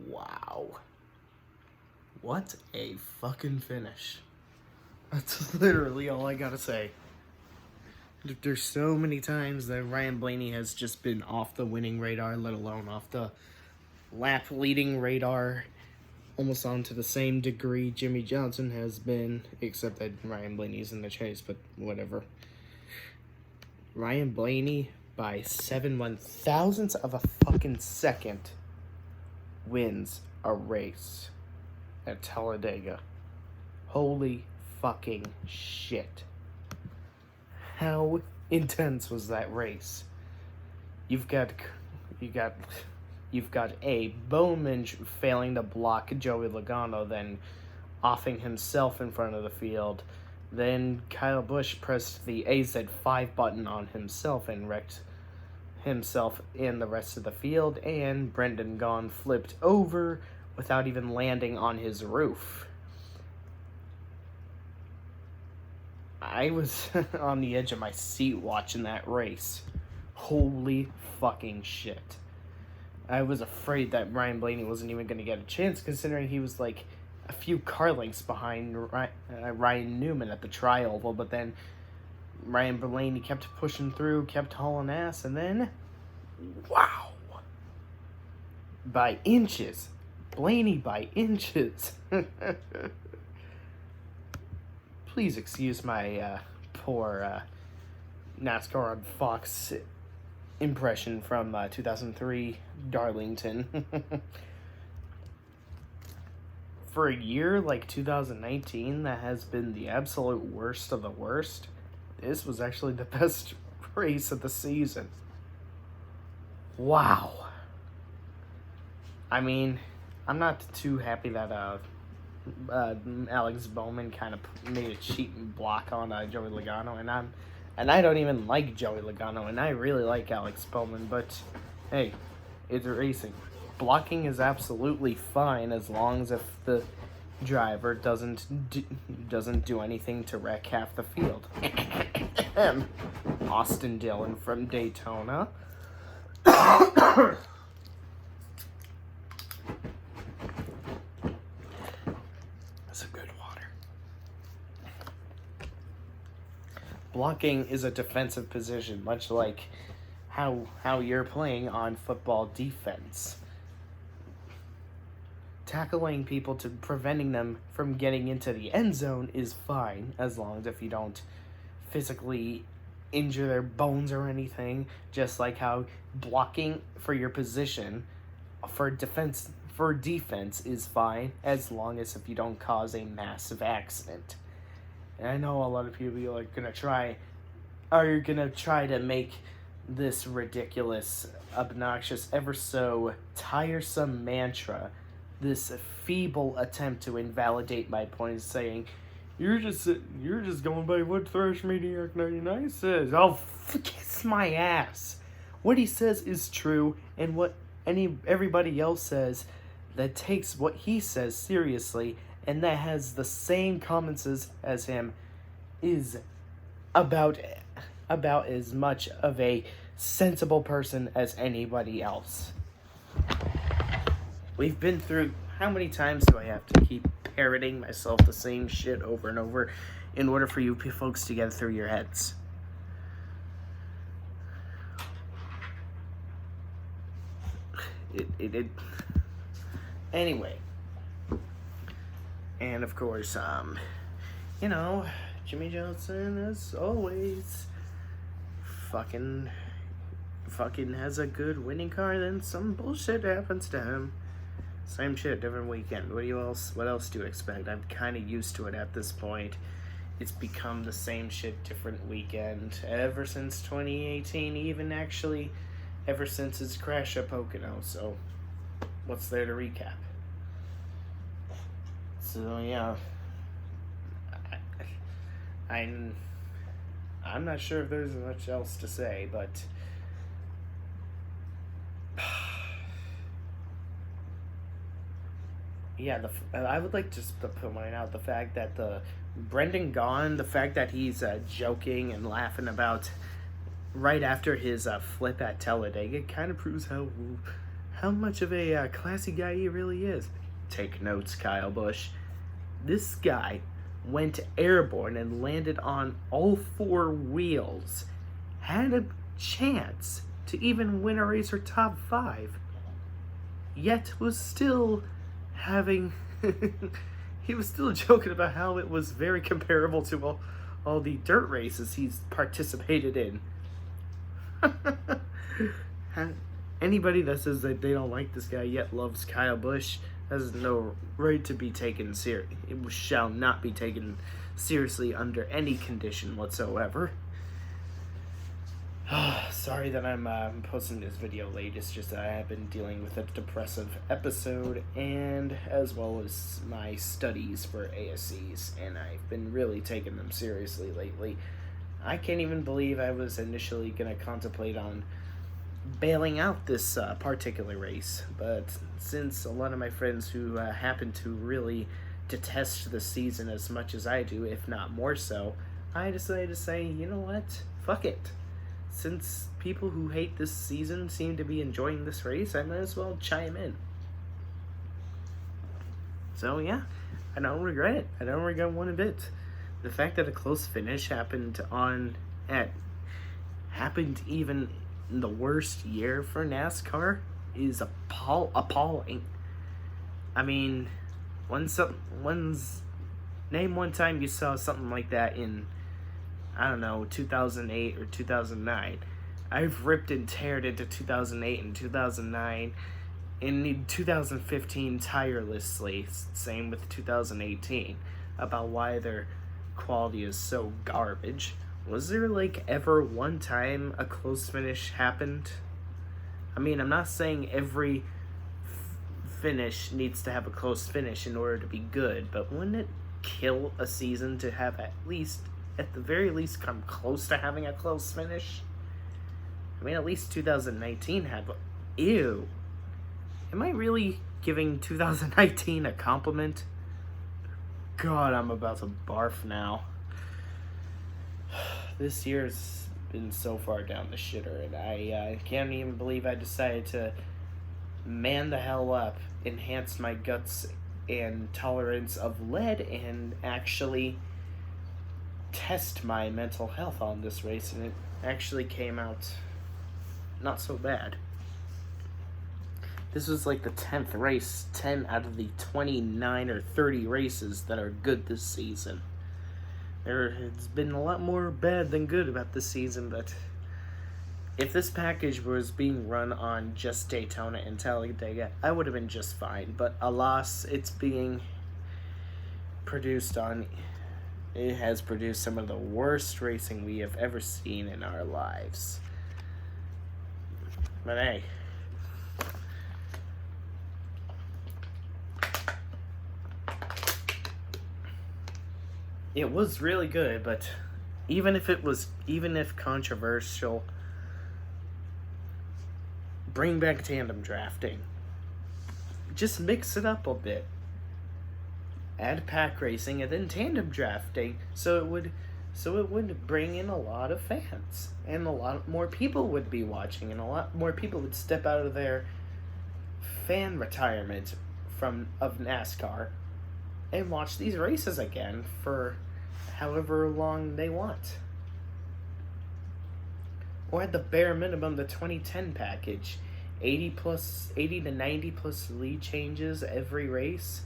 Wow. What a fucking finish. That's literally all I gotta say. There's so many times that Ryan Blaney has just been off the winning radar, let alone off the lap leading radar, almost on to the same degree Jimmy Johnson has been, except that Ryan Blaney's in the chase, but whatever. Ryan Blaney, by 7/1000ths of a fucking second, wins a race at Talladega. Holy fucking shit. How intense was that race? You've got a Bowman failing to block Joey Logano, then offing himself in front of the field. Then Kyle Busch pressed the AZ5 button on himself and wrecked himself and the rest of the field, and Brendan Gaughan flipped over without even landing on his roof. I was on the edge of my seat watching that race. Holy fucking shit. I was afraid that Ryan Blaney wasn't even going to get a chance, considering he was like a few car lengths behind Ryan Newman at the tri-oval, but then Ryan Blaney kept pushing through, kept hauling ass, and then, wow. By inches. Blaney by inches. Please excuse my poor NASCAR on Fox impression from 2003 Darlington. For a year like 2019 that has been the absolute worst of the worst, this was actually the best race of the season. Wow. I mean, I'm not too happy that Alex Bowman kind of made a cheating block on Joey Logano, and I don't even like Joey Logano, and I really like Alex Bowman, but hey, it's racing. Blocking is absolutely fine as long as if the driver doesn't do anything to wreck half the field. Austin Dillon from Daytona. That's a good water. Blocking is a defensive position, much like how you're playing on football defense. Tackling people to preventing them from getting into the end zone is fine, as long as if you don't physically injure their bones or anything, just like how blocking for your position for defense is fine, as long as if you don't cause a massive accident. And I know a lot of people are gonna try to make this ridiculous, obnoxious, ever so tiresome mantra, this feeble attempt to invalidate my point, saying, you're just going by what Thrash Maniac 99 says. Oh, kiss my ass. What he says is true, and what everybody else says that takes what he says seriously and that has the same common sense as him is about as much of a sensible person as anybody else. We've been through, how many times do I have to keep parroting myself the same shit over and over in order for you folks to get through your heads? Anyway. And of course, Jimmy Johnson, as always, fucking has a good winning car, then some bullshit happens to him. Same shit, different weekend. What else do you expect? I'm kind of used to it at this point. It's become the same shit, different weekend ever since 2018, even actually ever since his crash at Pocono. So, what's there to recap? So yeah, I'm not sure if there's much else to say, but yeah, I would like just to point out the fact that the Brendan Gaughan, the fact that he's joking and laughing about right after his flip at Talladega, kind of proves how much of a classy guy he really is. Take notes, Kyle Busch. This guy went airborne and landed on all four wheels. Had a chance to even win a race or top 5. Yet was still having... he was still joking about how it was very comparable to all the dirt races he's participated in. Anybody that says that they don't like this guy yet loves Kyle Busch has no right to be taken serious. It shall not be taken seriously under any condition whatsoever. Sorry that I'm posting this video late. It's just that I have been dealing with a depressive episode, and as well as my studies for ASCs, and I've been really taking them seriously lately. I can't even believe I was initially going to contemplate on bailing out this particular race, but since a lot of my friends who happen to really detest the season as much as I do, if not more so, I decided to say, you know what, fuck it. Since people who hate this season seem to be enjoying this race, I might as well chime in. So yeah, I don't regret it. I don't regret one bit. The fact that a close finish happened even in the worst year for NASCAR is appalling. I mean, name one time you saw something like that in, I don't know, 2008 or 2009. I've ripped and teared into 2008 and 2009, and in 2015 tirelessly, same with 2018, about why their quality is so garbage. Was there ever one time a close finish happened? I mean, I'm not saying every finish needs to have a close finish in order to be good, but wouldn't it kill a season to have at the very least come close to having a close finish? I mean, at least 2019 had. Ew. Am I really giving 2019 a compliment? God, I'm about to barf now. This year's been so far down the shitter, and I can't even believe I decided to man the hell up, enhance my guts and tolerance of lead, and actually test my mental health on this race, and it actually came out not so bad. This was the 10th race, 10 out of the 29 or 30 races that are good this season. It's been a lot more bad than good about this season, but if this package was being run on just Daytona and Talladega, I would have been just fine. But alas, it's being produced on... It has produced some of the worst racing we have ever seen in our lives. But hey... It was really good, but even if controversial, bring back tandem drafting. Just mix it up a bit. Add pack racing and then tandem drafting, so it would bring in a lot of fans, and a lot more people would be watching, and a lot more people would step out of their fan retirement of NASCAR and watch these races again for however long they want. Or at the bare minimum, the 2010 package, 80 to 90 plus lead changes every race.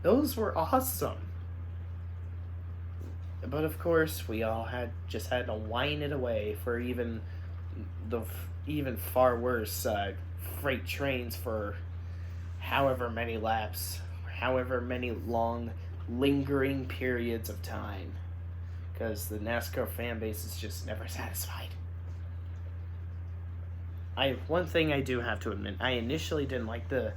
Those were awesome. But of course, we all had to whine it away for even far worse freight trains for however many laps, however many long, lingering periods of time, because the NASCAR fan base is just never satisfied. One thing I do have to admit, I initially didn't like the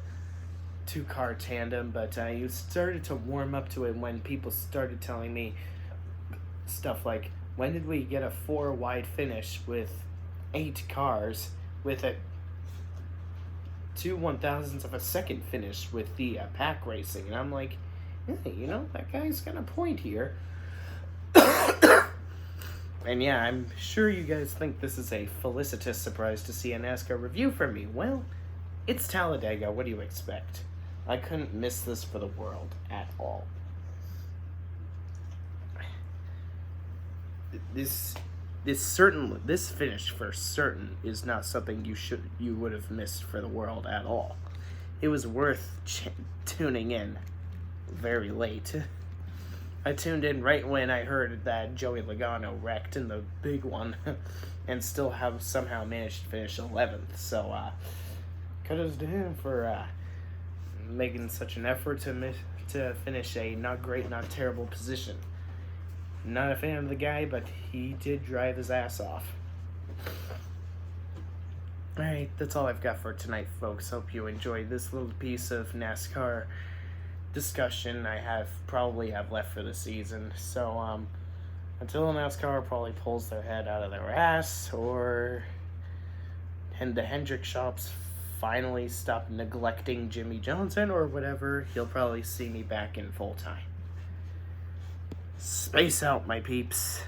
two-car tandem, but I started to warm up to it when people started telling me stuff like, when did we get a 4-wide finish with 8 cars with a 2 1,000ths of a second finish with the pack racing? And I'm like, yeah, that guy's got a point here. And yeah, I'm sure you guys think this is a felicitous surprise to see a NASCAR review from me. Well, It's Talladega. What do you expect? I couldn't miss this for the world at all. This this finish for certain is not something you would have missed for the world at all. It was worth tuning in very late. I tuned in right when I heard that Joey Logano wrecked in the big one, and still have somehow managed to finish 11th. So kudos to him for making such an effort to finish a not great, not terrible position. Not a fan of the guy, but he did drive his ass off. Alright, that's all I've got for tonight, folks. Hope you enjoyed this little piece of NASCAR discussion I probably have left for the season. So, until NASCAR probably pulls their head out of their ass, and the Hendrick shops finally stop neglecting Jimmy Johnson or whatever, you'll probably see me back in full time. Space out, my peeps.